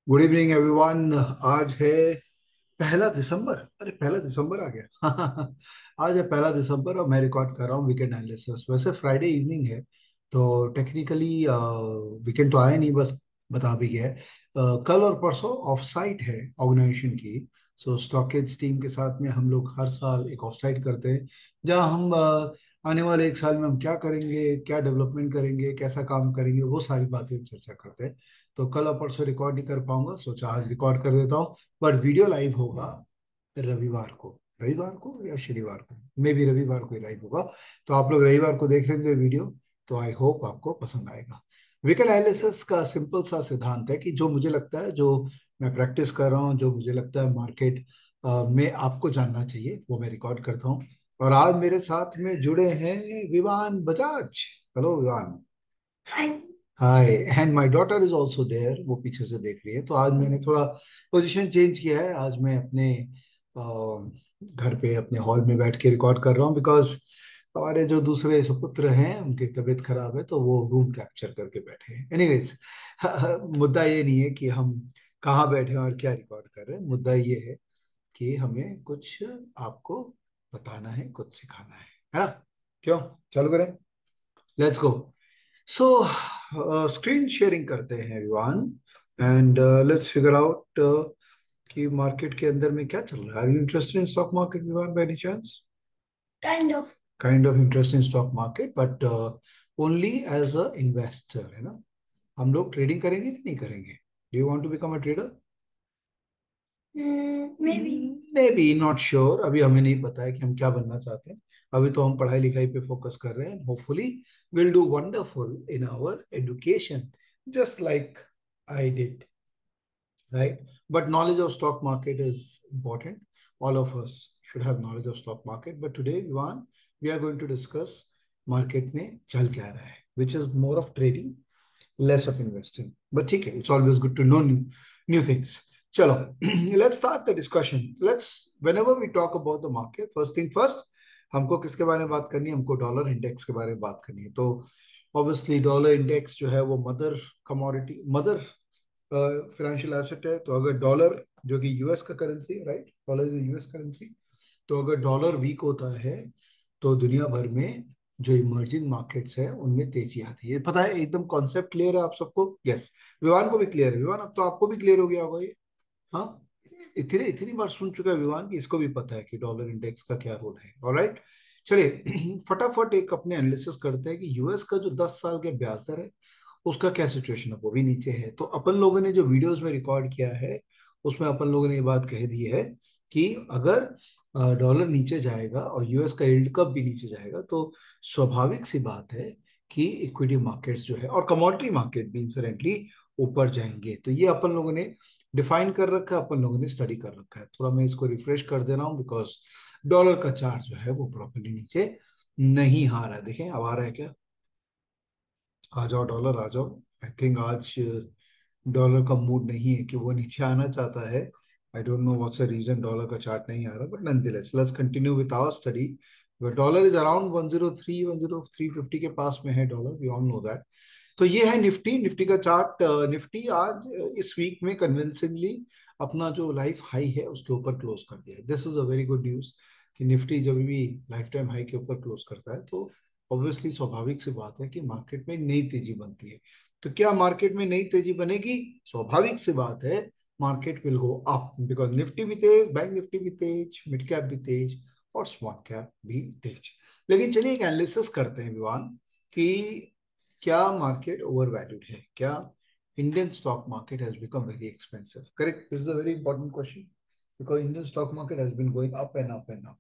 Good evening everyone. आज है 1 दिसंबर। अरे 1 दिसंबर आ गया। आज है 1 दिसंबर और मैं रिकॉर्ड कर रहा हूँ वीकेंड एनालिसिस। वैसे फ्राइडे इवनिंग है तो टेक्निकली वीकेंड तो आया नहीं, बस बता भी गया है। कल और परसों ऑफ साइट है ऑर्गेनाइजेशन की। सो स्टॉकेज टीम के साथ में हम लोग हर साल एक ऑफ साइट करते हैं, जहाँ हम आने वाले 1 साल में हम क्या करेंगे, क्या डेवलपमेंट करेंगे, कैसा काम करेंगे, वो सारी बातें चर्चा करते हैं। तो कल और परसों रिकॉर्ड नहीं कर पाऊंगा, सोचा आज रिकॉर्ड कर देता हूँ। बट वीडियो लाइव होगा रविवार को या शनिवार को, मे भी रविवार को ही लाइव होगा। तो आप लोग रविवार को देख लेंगे वीडियो, तो आई होप आपको पसंद आएगा। वीकेंड एनालिसिस का सिंपल सा सिद्धांत है कि जो मुझे लगता है, जो मैं प्रैक्टिस कर रहा हूँ, जो मुझे लगता है मार्केट में आपको जानना चाहिए, वो मैं रिकॉर्ड करता हूँ। और आज मेरे साथ में जुड़े हैं Vivaan Bajaj. Hello Vivaan. Hi. And my daughter is also there, वो पीछे से देख रही है। तो आज मैंने थोड़ा पोजीशन चेंज किया है। आज मैं अपने घर पे अपने हॉल में बैठ के रिकॉर्ड कर रहा हूँ, बिकॉज हमारे जो दूसरे सुपुत्र हैं उनकी तबीयत खराब है, तो वो रूम कैप्चर करके बैठे हैं। एनीवेज, मुद्दा ये नहीं है कि हम कहाँ बैठे हैं और क्या रिकॉर्ड कर रहे हैं। मुद्दा ये है कि हमें कुछ आपको बताना है, कुछ सिखाना है ना? क्यों? चालू करें, let's go. So screen sharing करते हैं Vivaan, and let's figure out कि मार्केट के अंदर में क्या चल रहा है। Are you interested in stock market Vivaan, by any chance? Kind of interest in stock market, but only as a investor, है ना? हम लोग ट्रेडिंग करेंगे कि नहीं करेंगे? Do you want to become a trader? Maybe, not sure. अभी हमें नहीं पता है कि हम क्या बनना चाहते हैं। अभी तो हम पढ़ाई लिखाई पे फोकस कर रहे हैं। Hopefully will do wonderful in our education, just like I did, right? But knowledge of stock market is important. All of us should have knowledge of stock market. But today, Ivan, we are going to discuss market में चल क्या रहा है, which is more of trading, less of investing. But ठीक है, it's always good to know new things. चलो, let's start the discussion. Whenever we talk about the market, first thing first, हमको किसके बारे में बात करनी है? हमको डॉलर इंडेक्स के बारे में बात करनी है। तो ऑब्वियसली डॉलर इंडेक्स जो है वो mother commodity, mother financial asset है। तो अगर डॉलर, जो कि यूएस का करेंसी है, right, dollar is US currency, तो अगर डॉलर वीक होता है तो दुनिया भर में जो इमर्जिंग मार्केट्स है उनमें तेजी आती है। पता है, एकदम कॉन्सेप्ट क्लियर है आप सबको? यस, विवान को भी क्लियर है। विवान, अब तो आपको भी क्लियर हो गया होगा ये। हाँ, इतनी इतनी बार सुन चुका है विवान कि इसको भी पता है कि डॉलर इंडेक्स का क्या रोल है। ऑलराइट, चलिए फटाफट एक अपने एनालिसिस करते हैं कि यूएस का जो 10 साल के ब्याज दर है उसका क्या सिचुएशन है। वो भी नीचे है। तो अपन लोगों ने जो वीडियोस में रिकॉर्ड किया है उसमें अपन लोगों ने ये बात कह दी है कि अगर डॉलर नीचे जाएगा और यूएस का यील्ड कर्व भी नीचे जाएगा तो स्वाभाविक सी बात है कि इक्विटी मार्केट्स जो है और कमोडिटी मार्केट भी इंसिडेंटली ऊपर जाएंगे। तो ये अपन लोगों ने डिफाइन कर रखा है, अपन लोगों ने स्टडी कर रखा है। थोड़ा मैं इसको रिफ्रेश कर दे रहा हूँ, बिकॉज डॉलर का चार्ट जो है वो प्रॉपर्ली नीचे नहीं आ रहा है। देखें, अब आ रहा है क्या? आ जाओ डॉलर, आ जाओ। आई थिंक आज डॉलर का मूड नहीं है कि वो नीचे आना चाहता है। I don't know what's the reason dollar का चार्ट नहीं आ रहा, but nonetheless let's continue with our study. Dollar is around 103 10350 के पास में है dollar, we all know that. तो ये है निफ्टी, निफ्टी का चार्ट। निफ्टी आज इस वीक में कन्विंसिंगली अपना जो लाइफ हाई है उसके ऊपर क्लोज कर दिया। This is a very good news कि निफ्टी जब भी लाइफ टाइम हाई के ऊपर क्लोज करता है तो ऑब्वियसली स्वाभाविक सी बात है कि मार्केट में एक नई तेजी बनती है। तो क्या मार्केट में नई तेजी बनेगी? स्वाभाविक सी बात है, market will go up, because Nifty भी तेज, बैंक निफ्टी भी तेज, मिड कैप भी तेज और स्मॉल कैप भी तेज। लेकिन चलिए एक एनालिसिस करते हैं विवान कि क्या मार्केट ओवर वैल्यूड है? क्या Indian stock market has become very expensive? Correct, this is a very important question, because Indian stock market has been going up and up and up.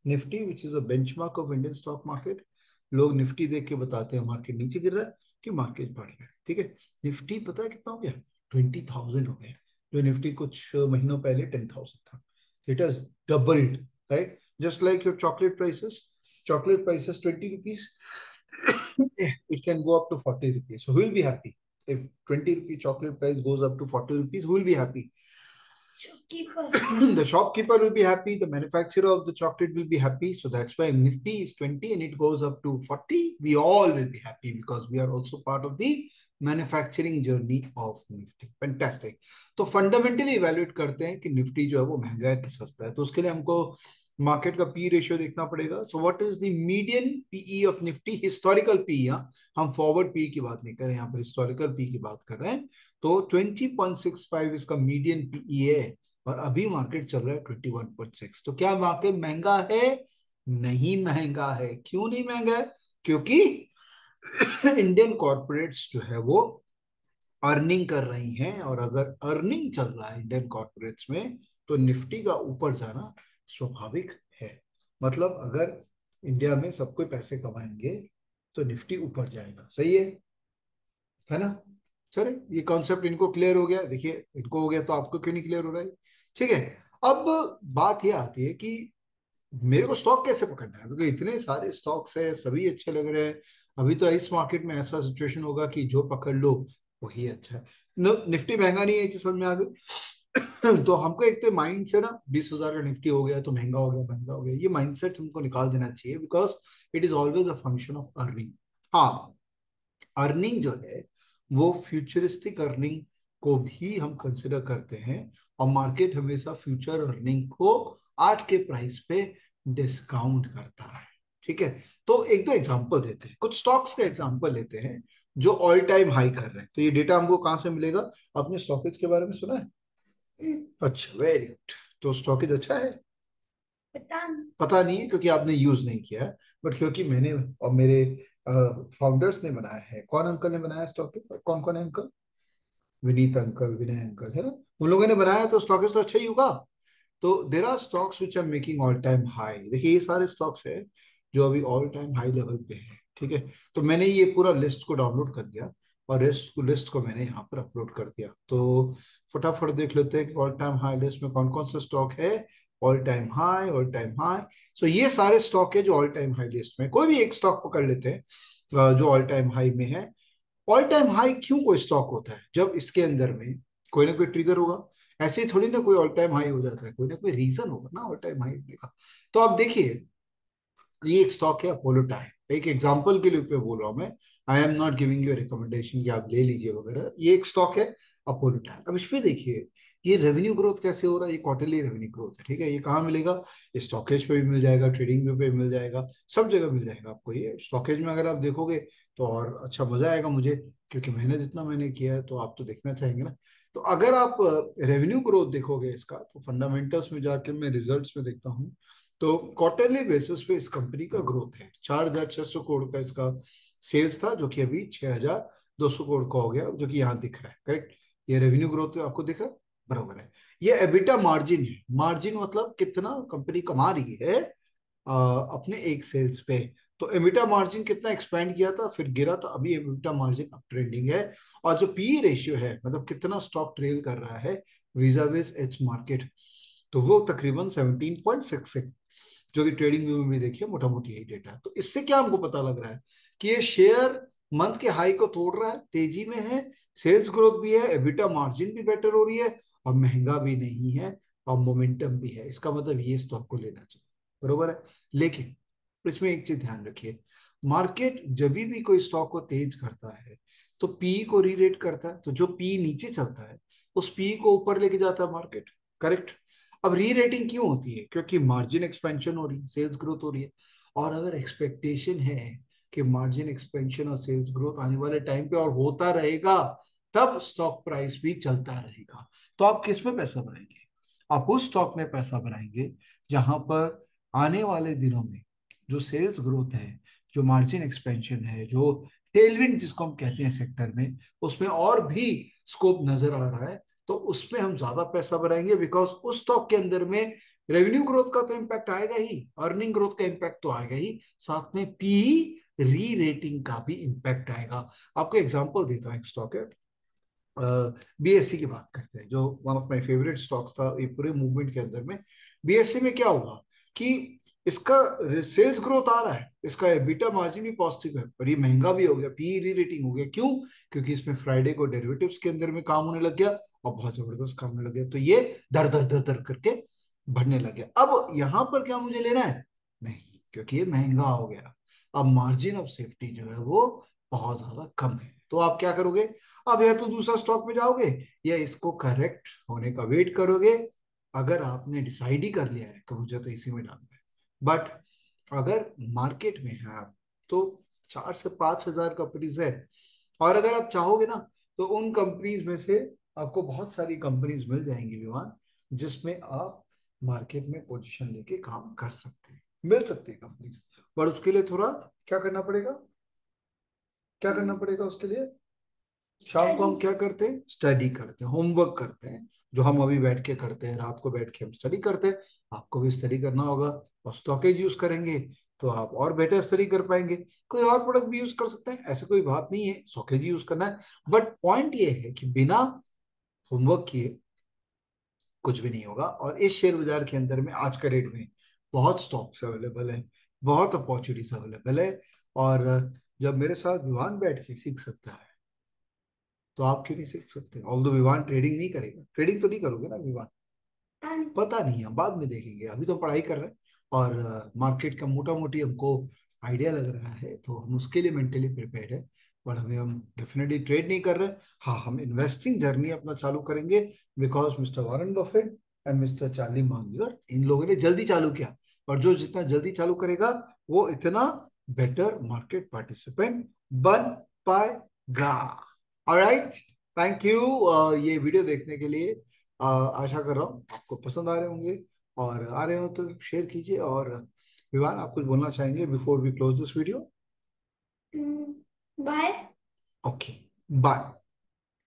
Nifty which is a benchmark of Indian stock market, लोग निफ्टी देख के बताते हैं market नीचे गिर रहा है कि मार्केट बढ़ रहा है। ठीक है, निफ्टी पता है कितना हो गया? 20,000 हो गया। जो निफ्टी कुछ महीनों पहले 10,000 था। It has doubled, right? Just like your chocolate prices, chocolate prices 20 rupees, it can go up to 40 rupees. So who will be happy if 20 rupee chocolate price goes up to 40 rupees? Who will be happy? The shopkeeper will be happy, the manufacturer of the chocolate will be happy. So that's why Nifty is 20 and it goes up to 40. We all will be happy because we are also part of the manufacturing journey of Nifty. Fantastic. तो fundamentally evaluate करते हैं कि Nifty जो है वो महंगा है कि सस्ता है। तो उसके लिए हमको मार्केट का पी रेशियो देखना पड़ेगा। So what is the median PE of Nifty, historical P, हम फॉरवर्ड पी की बात नहीं कर रहे हैं, यहाँ पर हिस्टोरिकल पी की बात कर रहे हैं। तो 20.65 इसका मीडियन पीई है, और अभी मार्केट चल रहा है 21.6। तो क्या मार्केट महंगा है? नहीं महंगा है। क्यों नहीं महंगा है? क्योंकि इंडियन कॉर्पोरेट्स जो है वो अर्निंग कर रही हैं, और अगर अर्निंग चल रहा है इंडियन कॉर्पोरेट्स में तो निफ्टी का ऊपर जाना स्वाभाविक है। मतलब अगर इंडिया में सब कोई पैसे कमाएंगे तो निफ्टी ऊपर जाएगा। सही है ना? सर ये कॉन्सेप्ट इनको क्लियर हो गया? देखिए इनको हो गया तो आपको क्यों नहीं क्लियर हो रहा है? ठीक है। अब बात ये आती है कि मेरे को स्टॉक कैसे पकड़ना है, क्योंकि इतने सारे स्टॉक्स है, सभी अच्छे लग रहे हैं। अभी तो इस मार्केट में ऐसा सिचुएशन होगा कि जो पकड़ लो वही अच्छा है। निफ्टी महंगा नहीं है, ये चीज समझ में आ गई। तो हमको एक तो माइंड से ना 20,000 का निफ्टी हो गया तो महंगा हो गया, महंगा हो गया, ये माइंडसेट हमको निकाल देना चाहिए, because it is always a function of earning. हाँ, अर्निंग जो है वो फ्यूचरिस्टिक अर्निंग को भी हम कंसिडर करते हैं, और मार्केट हमेशा फ्यूचर अर्निंग को आज के प्राइस पे डिस्काउंट करता है। ठीक है। तो एक दो एग्जांपल देते हैं, कुछ स्टॉक्स का एग्जांपल लेते हैं जो ऑल टाइम हाई कर रहे हैं। तो ये डेटा हमको कहाँ से मिलेगा? आपने स्टॉकेज के बारे में सुना है? अच्छा, वेरी गुड। तो स्टॉकेज अच्छा है? पता नहीं है क्योंकि आपने यूज नहीं किया है, बट क्योंकि मैंने और मेरे फाउंडर्स ने बनाया है। कौन अंकल ने बनाया स्टॉकेज? कौन कौन है अंकल? विनीत अंकल, विनय अंकल, है ना? उन लोगों ने बनाया तो स्टॉकेज तो अच्छा ही होगा। तो there are stocks which are making all time high. देखिए ये सारे स्टॉक्स है जो अभी ऑल टाइम हाई लेवल पे है। ठीक है। तो मैंने ये पूरा लिस्ट को डाउनलोड कर दिया, और लिस्ट को मैंने यहाँ पर अपलोड कर दिया। तो फटाफट देख लेते हैं कि ऑल टाइम हाई लिस्ट में कौन कौन सा स्टॉक है। All time high, all time high. So ये सारे स्टॉक है जो ऑल टाइम हाई लिस्ट में। कोई भी एक स्टॉक पकड़ लेते हैं जो ऑल टाइम हाई में है। ऑल टाइम हाई क्यों कोई स्टॉक होता है? जब इसके अंदर में कोई ना कोई ट्रिगर होगा। ऐसे ही थोड़ी ना कोई ऑल टाइम हाई हो जाता है, कोई ना कोई रीजन होगा ना ऑल टाइम हाई होने का। तो आप देखिए, ये एक स्टॉक है अपोलो टायर। एक एग्जांपल के लिए पे बोल रहा हूं मैं। I am not giving you recommendation कि आप ले लीजिए वगैरह। ये एक स्टॉक है अपोलो टायर। अब इस पे देखिए ये रेवेन्यू ग्रोथ कैसे हो रहा है। ये क्वार्टरली रेवेन्यू ग्रोथ है। ठीक है। ये कहाँ मिलेगा? स्टॉकेज पे भी मिल जाएगा, ट्रेडिंग पे भी मिल जाएगा, सब जगह मिल जाएगा आपको। ये स्टॉकेज में अगर आप देखोगे तो और अच्छा मजा आएगा मुझे, क्योंकि मेहनत इतना मैंने किया है तो आप तो देखना चाहेंगे ना। तो अगर आप रेवेन्यू ग्रोथ देखोगे इसका, तो फंडामेंटल्स में जाकर मैं रिजल्ट्स में देखता हूँ, तो क्वार्टरली बेसिस पे इस कंपनी का ग्रोथ है। 4,600 करोड़ का इसका सेल्स था, जो कि अभी 6,200 करोड़ का हो गया, जो कि यहाँ दिख रहा है। करेक्ट। ये रेवेन्यू ग्रोथ आपको दिख रहा है, बराबर है। ये एबिटा मार्जिन है। मार्जिन मतलब कितना कंपनी कमा रही है अपने एक सेल्स पे। तो एबिटा मार्जिन कितना एक्सपेंड किया था, फिर गिरा था, अभी एबिटा मार्जिन अप ट्रेंडिंग है। और जो पी रेशियो है, मतलब कितना स्टॉक ट्रेल कर रहा है vis-a-vis इट्स मार्केट, तो वो तकरीबन 17.66, जो कि ट्रेडिंग व्यू में भी देखिए मोटा मोटी यही डेटा है। तो इससे क्या हमको पता लग रहा है कि ये शेयर मंथ के हाई को तोड़ रहा है, तेजी में है, सेल्स ग्रोथ भी है, एबिटा मार्जिन भी बेटर हो रही है, और महंगा भी नहीं है, और मोमेंटम भी है। इसका मतलब ये स्टॉक को लेना चाहिए, बरोबर है। लेकिन इसमें एक चीज ध्यान रखिए, मार्केट जब भी कोई स्टॉक को तेज करता है तो पी को री रेट करता है। तो जो पी नीचे चलता है उस पी को ऊपर लेके जाता है मार्केट। करेक्ट। अब री रेटिंग क्यों होती है? क्योंकि मार्जिन एक्सपेंशन हो रही है, सेल्स ग्रोथ हो रही है। और अगर एक्सपेक्टेशन है कि मार्जिन एक्सपेंशन और सेल्स ग्रोथ आने वाले टाइम पे और होता रहेगा, तब स्टॉक प्राइस भी चलता रहेगा। तो आप किस में पैसा बनाएंगे? आप उस स्टॉक में पैसा बनाएंगे जहां पर आने वाले दिनों में जो सेल्स ग्रोथ है, जो मार्जिन एक्सपेंशन है, जो टेलविंड जिसको हम कहते हैं सेक्टर में, उसमें और भी स्कोप नजर आ रहा है। तो उसमें हम ज्यादा पैसा बनाएंगे, बिकॉज उस स्टॉक के अंदर में रेवेन्यू ग्रोथ का तो इम्पैक्ट आएगा ही, अर्निंग ग्रोथ का इम्पैक्ट तो आएगा ही, साथ में पी री रेटिंग का भी इम्पैक्ट आएगा। आपको एग्जांपल देता हूं, एक स्टॉक है बीएससी की बात करते हैं, जो one of my favourite stocks था ये पूरे मूवमेंट के अंदर में। बीएससी में क्या हुआ कि इसका सेल्स ग्रोथ आ रहा है, इसका एबिटा मार्जिन भी पॉजिटिव है, और ये महंगा भी हो गया, पी री रेटिंग हो गया। क्यों? क्योंकि इसमें फ्राइडे को डेरिवेटिव्स के अंदर में काम होने लग गया, और बहुत जबरदस्त काम होने लग गया। तो ये दर दर दर दर करके बढ़ने लग गया। अब यहां पर क्या मुझे लेना है? नहीं, क्योंकि ये महंगा हो गया। अब मार्जिन ऑफ सेफ्टी जो है वो बहुत ज्यादा कम है। तो आप क्या करोगे, अब या तो दूसरा स्टॉक में जाओगे या इसको करेक्ट होने का वेट करोगे। अगर आपने डिसाइड ही कर लिया है कि मुझे तो इसी में डालना है, बट अगर मार्केट में है आप, तो 4 से 5 हजार कंपनीज है। और अगर आप चाहोगे ना, तो उन कंपनीज में से आपको बहुत सारी कंपनीज मिल जाएंगी विमान, जिसमें आप मार्केट में पोजीशन लेके काम कर सकते हैं, मिल सकती है कंपनीज। पर उसके लिए थोड़ा क्या करना पड़ेगा, क्या करना पड़ेगा उसके लिए? शाम को हम क्या करते हैं, स्टडी करते हैं, होमवर्क करते हैं, जो हम अभी बैठ के करते हैं, रात को बैठ के हम स्टडी करते हैं। आपको भी स्टडी करना होगा, और स्टॉकेज यूज करेंगे तो आप और बेटर स्टडी कर पाएंगे। कोई और प्रोडक्ट भी यूज कर सकते हैं, ऐसे कोई बात नहीं है, स्टॉकेज यूज करना है। बट पॉइंट ये है कि बिना होमवर्क किए कुछ भी नहीं होगा। और इस शेयर बाजार के अंदर में आज का रेट में बहुत स्टॉक्स अवेलेबल है, बहुत अपॉर्चुनिटीज अवेलेबल है। और जब मेरे साथ विवान बैठ के सीख सकता है, तो आप क्यों नहीं सीख सकते? ऑल्दो विवान ट्रेडिंग नहीं करेगा, ट्रेडिंग तो नहीं करोगे ना विवान, पता नहीं, हम बाद में देखेंगे, अभी तो पढ़ाई कर रहे हैं। और मार्केट का मोटा मोटी हमको आइडिया लग रहा है, तो हम उसके लिए मेंटली प्रिपेयर्ड है। बट अभी हम डेफिनेटली ट्रेड नहीं कर रहे। हाँ, हम इन्वेस्टिंग जर्नी अपना चालू करेंगे, because mister Warren Buffett and mister Charlie Munger, इन लोगों ने जल्दी चालू किया। और जो जितना जल्दी चालू करेगा, वो इतना बेटर मार्केट पार्टिसिपेंट बन पाएगा। ऑलराइट, थैंक यू ये वीडियो देखने के लिए। आशा कर रहा हूँ आपको पसंद आ रहे होंगे, और आ रहे हो तो शेयर कीजिए। और विवान, आप कुछ बोलना चाहेंगे before we close this video? Bye. Okay, bye.